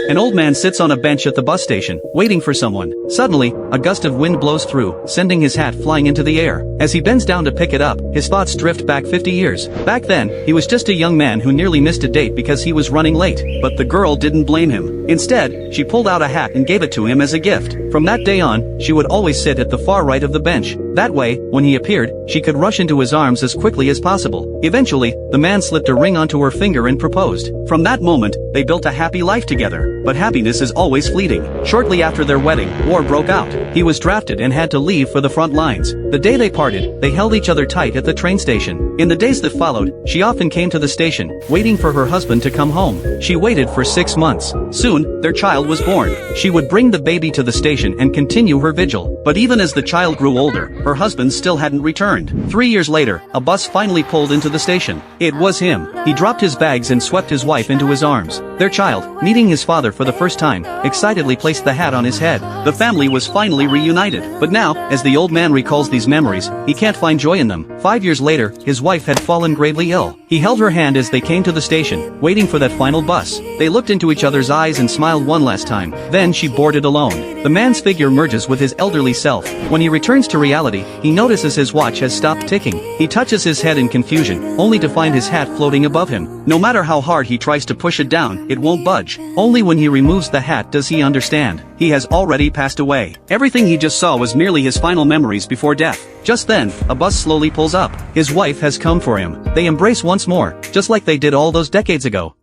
An old man sits on a bench at the bus station, waiting for someone. Suddenly, a gust of wind blows through, sending his hat flying into the air. As he bends down to pick it up, his thoughts drift back 50 years. Back then, he was just a young man who nearly missed a date because he was running late. But the girl didn't blame him. Instead, she pulled out a hat and gave it to him as a gift. From that day on, she would always sit at the far right of the bench. That way, when he appeared, she could rush into his arms as quickly as possible. Eventually, the man slipped a ring onto her finger and proposed. From that moment, they built a happy life together. But happiness is always fleeting. Shortly after their wedding, war broke out. He was drafted and had to leave for the front lines. The day they parted, they held each other tight at the train station. In the days that followed, she often came to the station, waiting for her husband to come home. She waited for 6 months. Soon, their child was born. She would bring the baby to the station and continue her vigil. But even as the child grew older, her husband still hadn't returned. 3 years later, a bus finally pulled into the station. It was him. He dropped his bags and swept his wife into his arms. Their child, meeting his father for the first time, excitedly placed the hat on his head. The family was finally reunited. But now, as the old man recalls these memories, he can't find joy in them. 5 years later, his wife had fallen gravely ill. He held her hand as they came to the station, waiting for that final bus. They looked into each other's eyes and smiled one last time. Then she boarded alone. The man's figure merges with his elderly self. When he returns to reality, he notices his watch has stopped ticking. He touches his head in confusion, only to find his hat floating above him. No matter how hard he tries to push it down, it won't budge. Only when he removes the hat does he understand. He has already passed away. Everything he just saw was merely his final memories before death. Just then, a bus slowly pulls up. His wife has come for him. They embrace once more, just like they did all those decades ago.